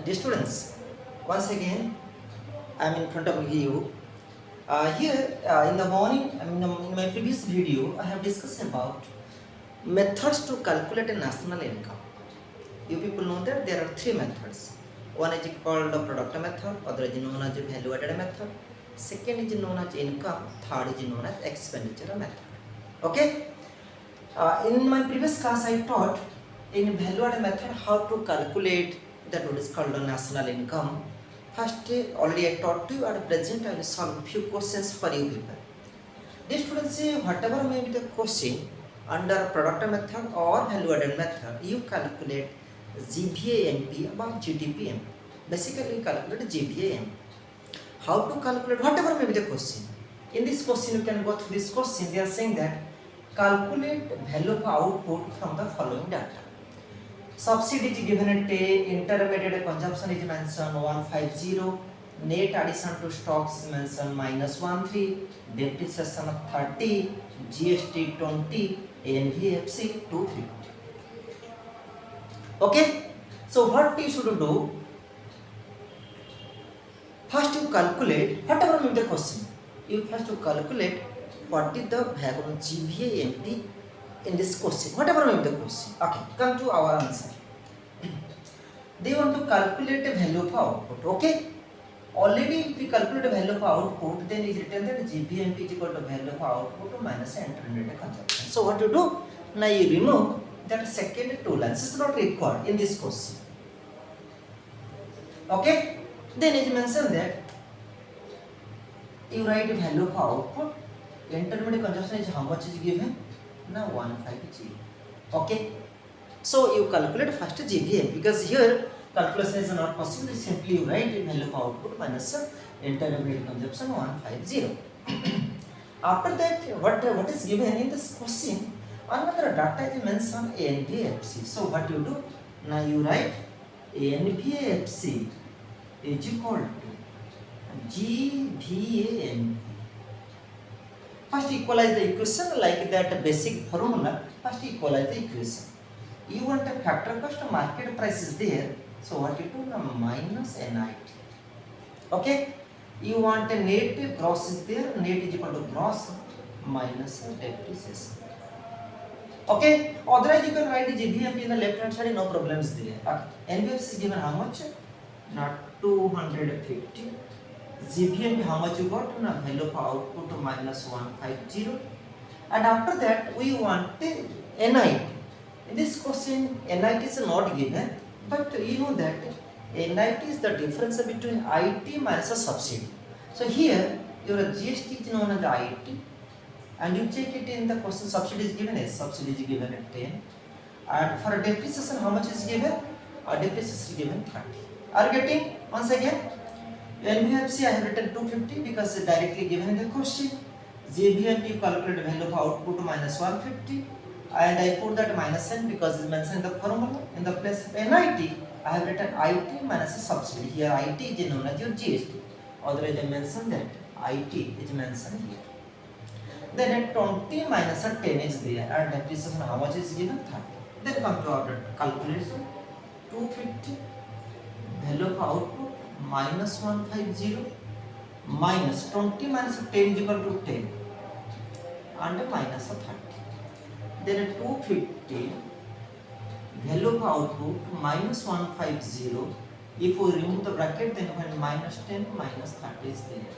Dear students, once again I am in front of you. Here in the morning, in my previous video, I have discussed about methods to calculate a national income. You people know that there are three methods. One is called the product method, other is known as value added method, second is known as income, third is known as expenditure method. Okay? In my previous class, I taught in value added method how to calculate that what is called a national income. First, already I taught you. At present, I will solve a few questions for you people. Dear students, whatever may be the question under product method or value added method, you calculate GVAMP about GDPM. Basically, you calculate GVAMP. How to calculate whatever may be the question. In this question, you can go through this question. They are saying that calculate value of output from the following data. Subsidy is given at A, intermediate consumption is mentioned 150, net addition to stocks is mentioned -13, depreciation of 30, GST 20, NVFC 250. Okay, so what you should do? First you calculate whatever may be the question. You first to calculate what is the value of GVAMP in this question, whatever may be the question. Okay, come to our answer. They want to calculate a value of output. Okay, already if we calculate a value of output, then it is written that GVMP is equal to value of output minus intermediate consumption. So what you do? Now you remove that second two lines. This is not required in this question. Okay, then it is mentioned that you write a value of output. Intermediate consumption is how much is given? Now 150. Okay, so you calculate first GVM because here calculation is not possible. Simply you write a value of output minus intermediate consumption 150. After that, what is given in this question? Another data is mentioned NVFC. So what you do? Now you write NVFC is equal to GVAMP. First equalize the equation like that basic formula. First equalize the equation. You want a factor cost, market price is there. So what you do now? Minus NIT. Okay. You want a net gross is there. Net is equal to gross minus depreciation. Okay. Otherwise you can write the GVMP in the left hand side. No problems there. Okay. NVFC is given how much? Not 250. GVMP how much you got? Now value of output minus 150. And after that we want the NIT. In this question NIT is not given, but you know that NIT is the difference between IT minus a subsidy. So here your GST is known as IT, and you check it in the question. Subsidy is given as subsidy is given at 10, and for depreciation how much is given? Depreciation is given 30. Are you getting? Once again, NVFC I have written 250 because it's directly given in the question. GVMP you calculate value of output minus 150, and I put that minus n because it's mentioned in the formula. In the place of NIT, I have written IT minus a subsidy. Here IT is known as your GST. Otherwise I mentioned that IT is mentioned here. Then at 20 minus a 10 is there, and depreciation how much is given? 30. Then come to our calculation. 250 value of output minus 150 minus 20 minus 10 is equal to 10 and minus 30. Then at 250 value of output minus 150. If we remove the bracket, then when minus 10 minus 30 is there.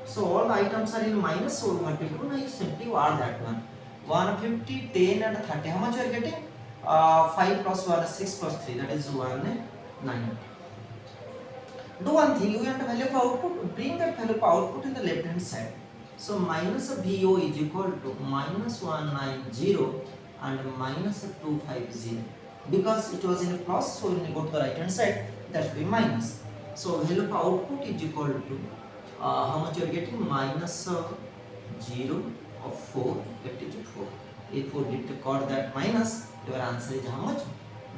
So all items are in minus. So what we do now is simply add that one. 150, 10 and 30. How much you are getting? 5 plus 1 is 6 plus 3. That is 190. Do one thing. You have the value of output. Bring that value of output in the left hand side. So minus VO is equal to minus 190 and minus 250. Because it was in a plus, so when you go to the right hand side, that should be minus. So value of output is equal to how much you are getting? Minus 0 of 4, that is 4. If we did record that minus, your answer is how much?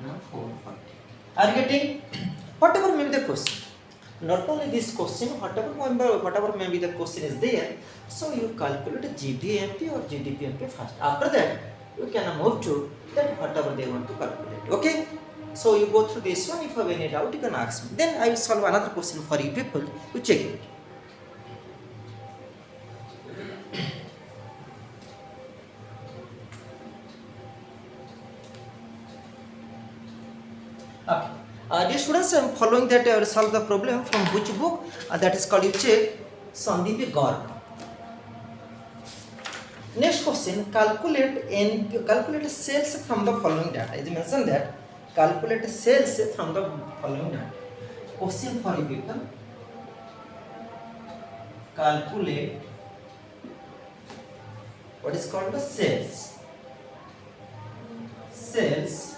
Now 440. Are you getting? Whatever may be the question. Not only this question, whatever may be the question is there, so you calculate GVMP or GDPMP first. After that, you can move to that whatever they want to calculate. Okay? So you go through this one. If you have any doubt, you can ask me. Then I will solve another question for you people. You check it. Okay. Dear students, I am following that I will solve the problem from which book? That is called, you check, Sandeep Garg. Next question, calculate sales from the following data. It is mentioned that calculate sales from the following data. Question for you people. Calculate what is called the sales. Sales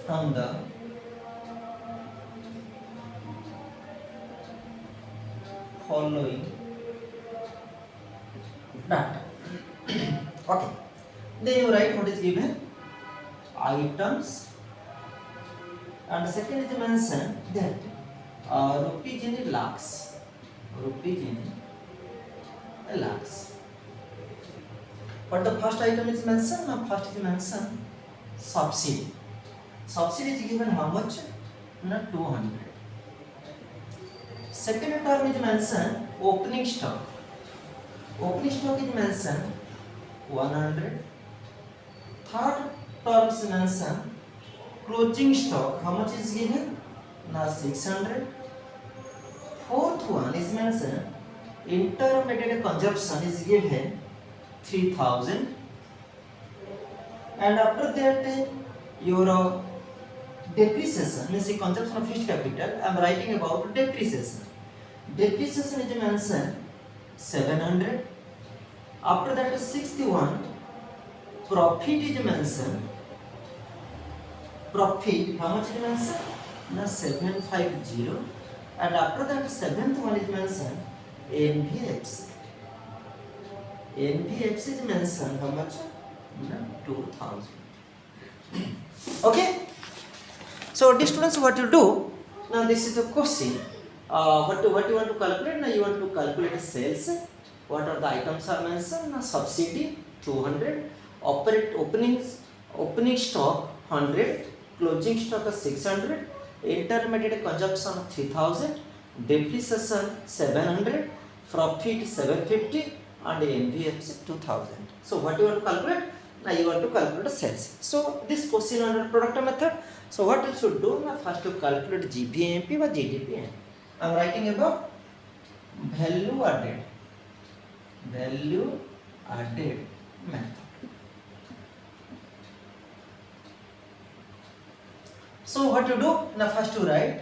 from the following data. Okay. Then you write what is given, items, and second is mentioned that rupees in lakhs. Rupees in lakhs. But the first item is mentioned. Now first is mentioned subsidy. Subsidy is given how much? No, 200. Second term is mentioned opening stock. Opening stock is mentioned 100. Third term is mentioned closing stock. How much is given? Now 600. Fourth one is mentioned intermediate consumption is given 3000. And after that your depreciation means the consumption of fixed capital. I am writing about depreciation. Depreciation is mentioned 700. After that 61. Profit is mentioned. Profit, how much is mentioned? Now 750. And after that seventh one is mentioned NVFC. NVFC is mentioned how much? No, 2000. Okay. So, dear students, what you do? Now, this is the question. What you want to calculate? Now, you want to calculate sales. What are the items are mentioned? Now, subsidy 200, opening stock 100, closing stock 600, intermediate consumption 3000, depreciation 700, profit 750, and NVFC 2000. So, what you want to calculate? Now, you want to calculate the sales. So, this question under product method. So, what you should do? Now, first to calculate GPMP or GDP. I am writing about value added method. So, what you do? Now, first you write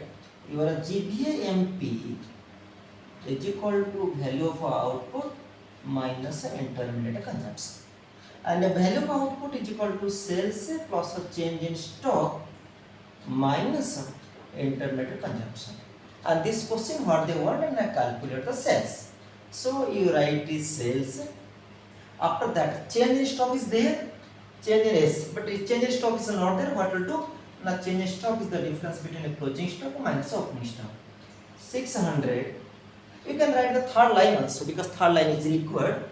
your GPMP is equal to value of output minus intermediate consumption. And the value of output is equal to sales plus a change in stock minus intermediate consumption. And this question what they want, and I calculate the sales. So you write the sales. After that change in stock is there, change in S, but if change in stock is not there, what will do? Now change in stock is the difference between a closing stock minus opening stock. 600. You can write the third line also because third line is required.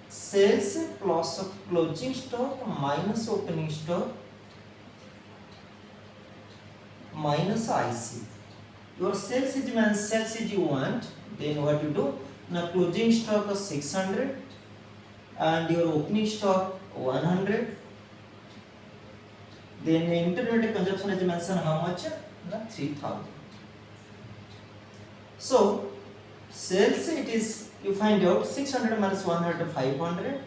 Sales plus closing stock minus opening stock minus IC. Your sales is you want, then what you do? Now closing stock is 600 and your opening stock 100. Then the intermediate consumption is mentioned how much? Now 3000. So sales it is, you find out 600 minus 100 500,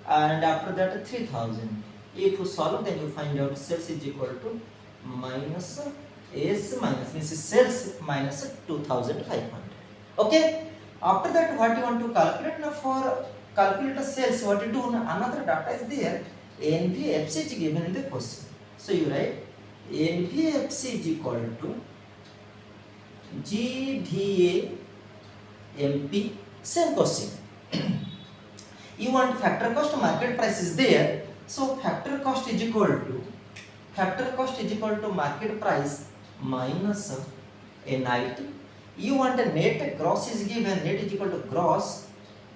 and after that 3000. If you solve, then you find out sales is equal to minus S minus means sales minus 2500. Okay. After that, what you want to calculate? Now for calculate the sales, what you do? Now another data is there. NVFC is given in the question. So you write NVFC is equal to GVAMP. Same question. You want factor cost, market price is there. So factor cost is equal to market price minus NIT. You want a net, gross is given, net is equal to gross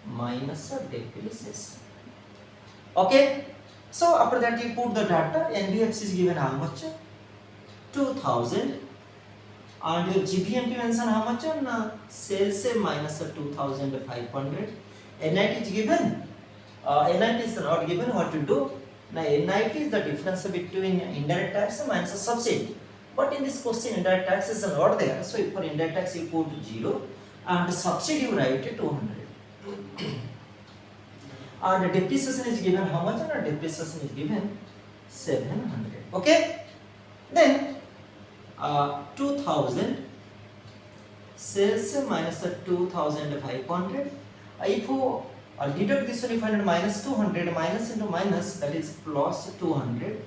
minus depreciation. Okay. So after that you put the data. NBFC is given how much? 2000. And your GPMP mention how much? Sales minus 2500. NIT is given. NIT is not given. What to do? Now NIT is the difference between indirect tax minus a subsidy. But in this question indirect tax is not there. So for indirect tax you put 0 and subsidy you write 200. And depreciation is given how much? And depreciation is given 700. Okay. Then 2000 sales minus 2500. If you deduct this one, you find minus 200 minus into minus, that is plus 200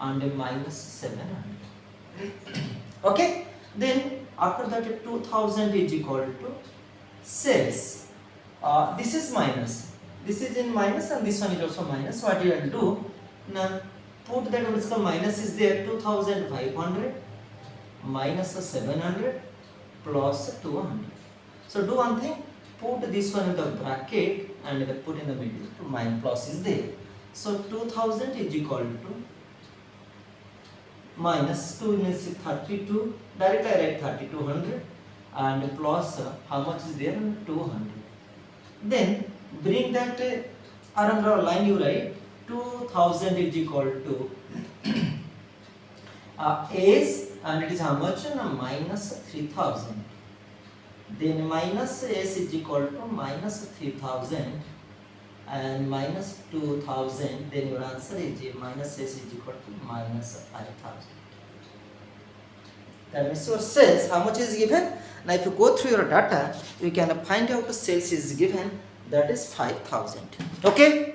and minus 700. Okay. Then after that 2000 is equal to sales. This is minus. This is in minus and this one is also minus. What you will do? Now put that what is called minus is there. 2500 minus 700 plus 200. So do one thing. Put this one in the bracket and put in the middle. Minus plus is there. So 2000 is equal to minus 2 means 32. Directly I write 3200 and plus how much is there? 200. Then bring that around the line you write 2000 is equal to S and it is how much? Minus 3000. Then minus S is equal to minus 3000 and minus 2000. Then your answer is minus S is equal to minus 5000. That means your sales, how much is given? Now if you go through your data, you can find out the sales is given, that is 5000. Okay.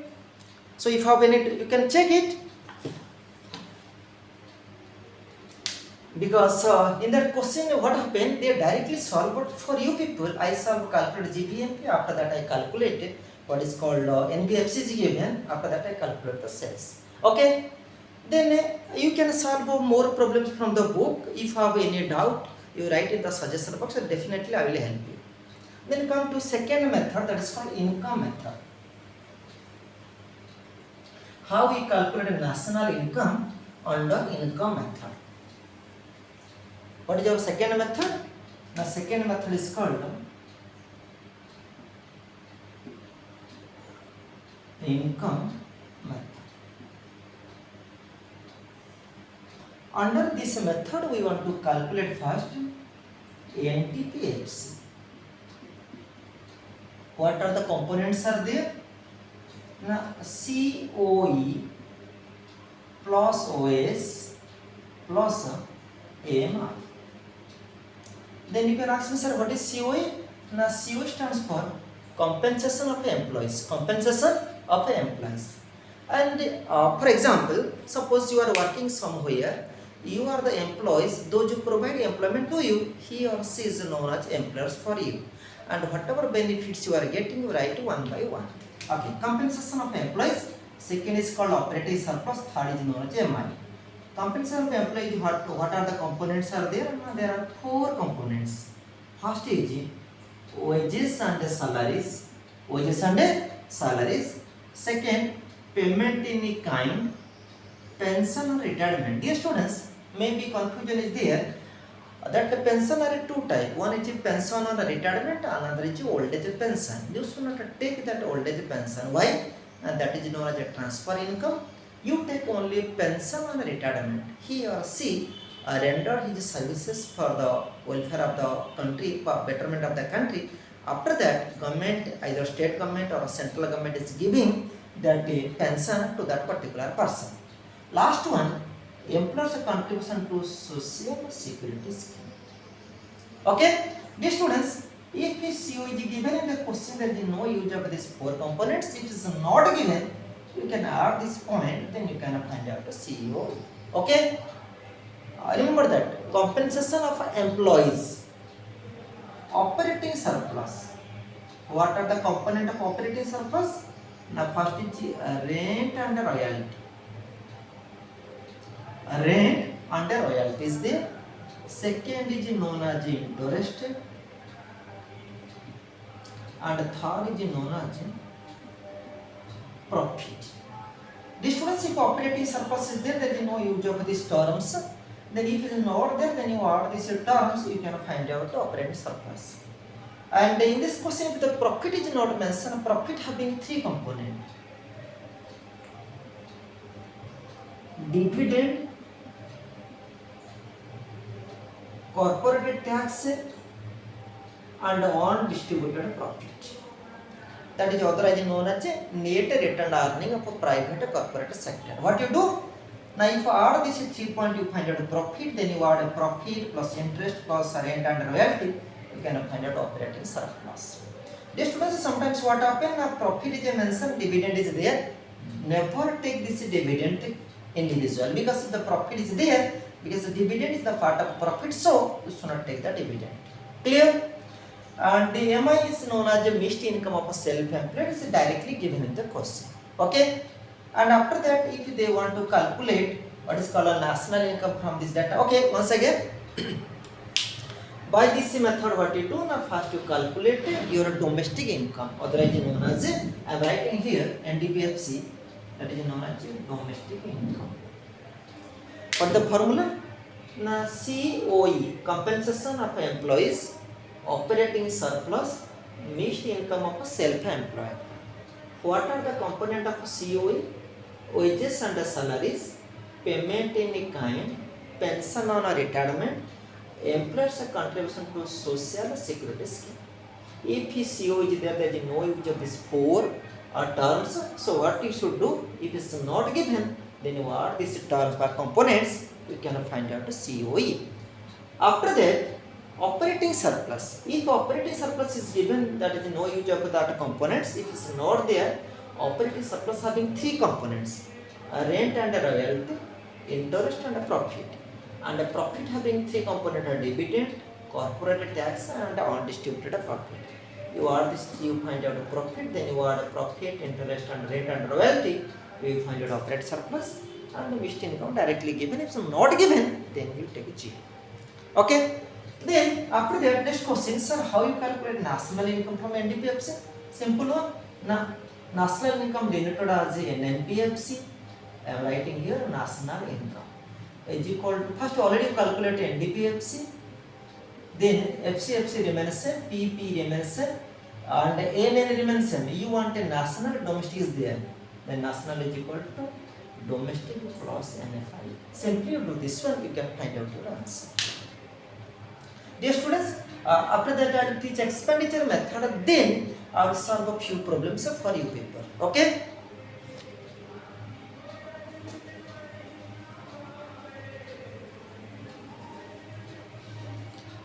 So if you have any, you can check it. Because in that question what happened, they directly solved, but for you people I solve calculate GPMP, after that I calculated what is called NBFC is given, after that I calculate the sales. Okay. Then you can solve more problems from the book. If you have any doubt, you write in the suggestion box and definitely I will help you. Then come to second method, that is called income method. How we calculate national income under income method. What is our second method? The second method is called income method. Under this method, we want to calculate first NTPFC. What are the components are there? Now, COE plus OS plus AMI. Then you can ask me, sir, what is COE? Now, COE stands for compensation of employees. Compensation of employees. And for example, suppose you are working somewhere, you are the employees, those who provide employment to you, he or she is known as employers for you. And whatever benefits you are getting, you write one by one. Okay, compensation of employees. Second is called operating surplus. Third is known as MI. Compensation of employees, what are the components are there? There are four components. First is wages and salaries. Wages and salaries. Second, payment in kind. Pension or retirement. Dear students, maybe confusion is there. That the pension are two types. One is pension on retirement, another is old age pension. You should not take that old age pension. Why? And that is known as a transfer income. You take only pension on retirement. He or she rendered his services for the welfare of the country, for betterment of the country. After that, government, either state government or central government is giving that pension to that particular person. Last one, employer's contribution to social security scheme. Okay, dear students, if CO is given in the question, there is no use of these four components. If it is not given, you can add this point, then you can find out the CEO. Okay, remember that compensation of employees, operating surplus. What are the components of operating surplus? Now, first is rent and royalty. Rent and royalty is there. Second is known as interest, and third is known as profit. The students, if operating surplus is there, then you know use of these terms. Then if it is not there, then you add these terms, you can find out the operating surplus. And in this question, if the profit is not mentioned, profit having three components: dividend, corporate tax, and undistributed profit. That is otherwise known as net return earning of a private corporate sector. What you do? Now if you add these 3 points, you find out profit, then you add a profit plus interest plus rent and royalty, you can find out operating surplus. Dear students, sometimes what happens, profit is mentioned, dividend is there. Never take this dividend individual, because the profit is there, because the dividend is the part of profit, so you should not take the dividend. Clear? And the MI is known as the mixed income of a self-employed, is directly given in the question. Okay? And after that, if they want to calculate what is called a national income from this data, okay, once again, by this method, what you do, now first you calculate your domestic income, otherwise known as, I am writing here NDPFC, that is known as domestic income. What the formula? Now COE, compensation of employees, operating surplus, mixed income of a self-employed. What are the components of COE? Wages and salaries, payment in kind, pension on a retirement, employers' contribution to social security scheme. If COE is there, there is no use of these four terms. So what you should do? If it is not given, then you add these terms or components, you can find out the COE. After that, operating surplus. If operating surplus is given, that is no use of that components. If it is not there, operating surplus having three components: rent and royalty, interest and profit. And a profit having three components are dividend, corporate tax, and undistributed profit. You add these three, you find out the profit, then you add profit, interest, and rent and royalty, you find out operating surplus, and the mixed income directly given. If it's not given, then you take a 0. Okay? Then after that, next question, sir, how you calculate national income from NDPFC? Simple one. Now, national income denoted as NNPFC. I am writing here national income is equal to, first already you calculate NDPFC, then FCFC remains same, PP remains same, and ANN remains same. You want a national, domestic is there. Then national is equal to domestic plus NFI. Simply you do this one, you can find out your answer. Dear students, after that I will teach expenditure method, then I will solve a few problems for you paper. Okay?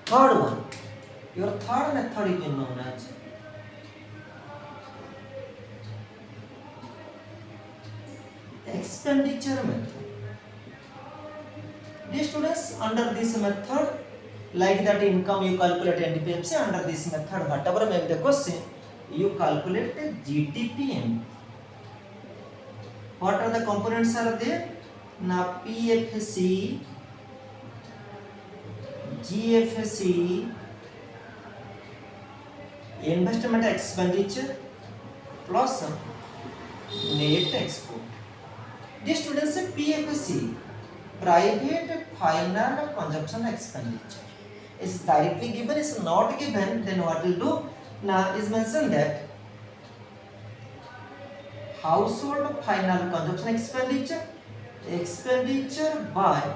Third one, your third method is known as expenditure method. Dear students, under this method, like that income you calculate NDPFC, under this method, whatever may be the question, you calculate the GTPM. What are the components are there? Now PFC, GFC, investment expenditure plus net export. These students say PFC, private final consumption expenditure. Is directly given, is not given, then what will do? Now is mentioned that household final consumption expenditure by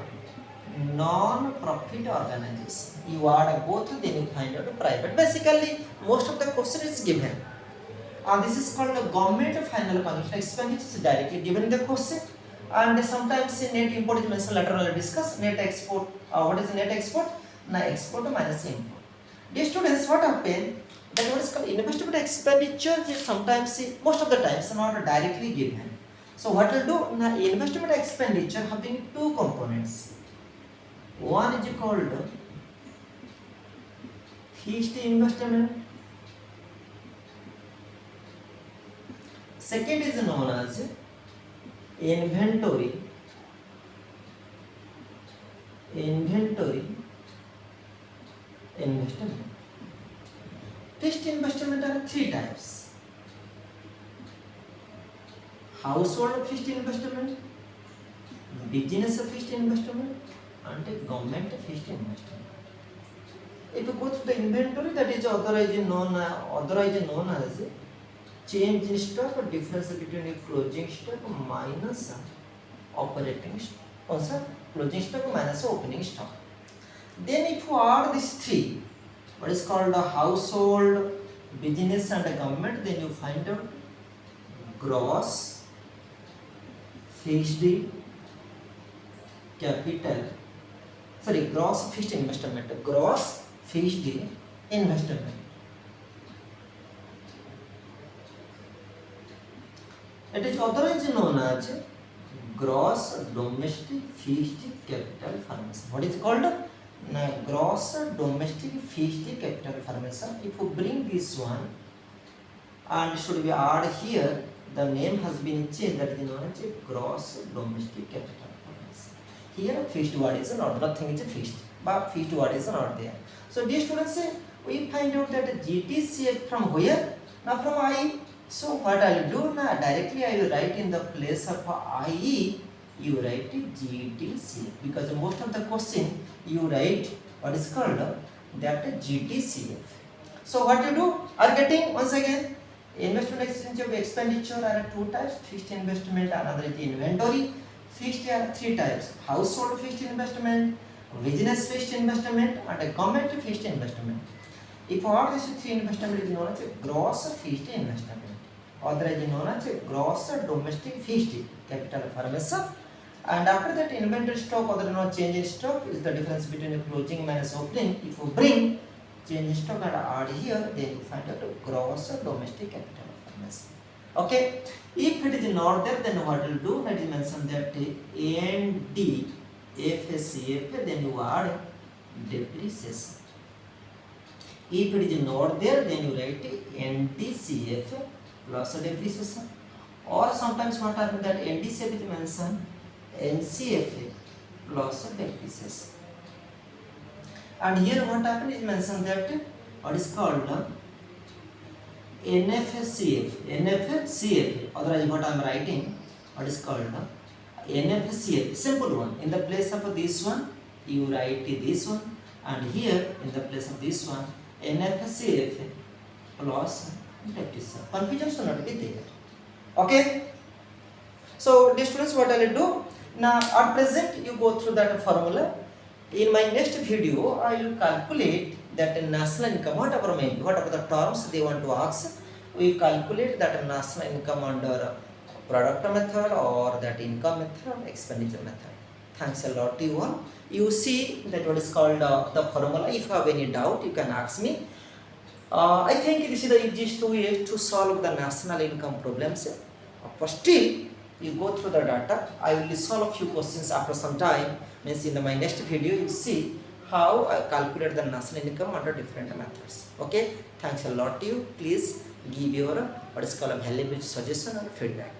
non-profit organization. You add both, then you find out private. Basically, most of the question is given. And this is called the government final consumption expenditure, is directly given in the question. And sometimes net import is mentioned, later on we'll discuss. Net export, what is net export? Now export minus import. Dear students, what happen? That what is called investment expenditure is sometimes, most of the times, not directly given. So what will do? Now investment expenditure having two components. One is called fixed investment. Second is known as inventory investment. Fixed investment are three types: household fixed investment, business fixed investment, and government fixed investment. If you go through the inventory, that is authorized known as change in stock or difference between a closing stock minus operating stock. Also, closing stock minus opening stock. Then if you add these three, what is called a household, business and a government, then you find out gross fixed capital, gross fixed investment, gross fixed investment. It is otherwise known as gross domestic fixed capital formation. What is called? Gross domestic fixed capital formation. If you bring this one and should be add here, the name has been changed, that is known as gross domestic capital formation. Here fixed word is not, nothing is fixed, but fixed word is not there. So dear students, we find out that GTCF from where? Now from I. So what I will do now, directly I will write in the place of IE, you write GTCF, because most of the question you write what is called that GTCF. So what you do are getting once again investment exchange of expenditure are two types, fixed investment, another is inventory. Fixed are three types: household fixed investment, business fixed investment, and a government fixed investment. If all these three investment is known as gross fixed investment, otherwise known as gross domestic fixed capital formation. And after that, inventory stock, other known change in stock, is the difference between closing minus opening. If you bring change in stock and add here, then you find out gross domestic capital formation. Okay. If it is not there, then what will do? That is mentioned that NDFCF, then you add depreciation. If it is not there, then you write NDCF plus depreciation. Or sometimes what happens that NDCF is mentioned NCFA plus depreciation. And here what happens is mentioned that what is called NFCF, otherwise what I am writing, what is called NFCF, simple one. In the place of this one, you write this one, and here in the place of this one, NFCF plus depreciation. Confusion should not be there. Okay. So, dear students, what I will do now? At present, you go through that formula. In my next video, I will calculate that national income, whatever may be, whatever the terms they want to ask, we calculate that national income under product method or that income method or expenditure method. Thanks a lot to you all. You see that what is called the formula. If you have any doubt, you can ask me. I think this is the easiest way to solve the national income problems. But still, you go through the data. I will solve a few questions after some time. Means in my next video, you see how I calculate the national income under different methods. Okay. Thanks a lot to you. Please give your what is called a valuable suggestion or feedback.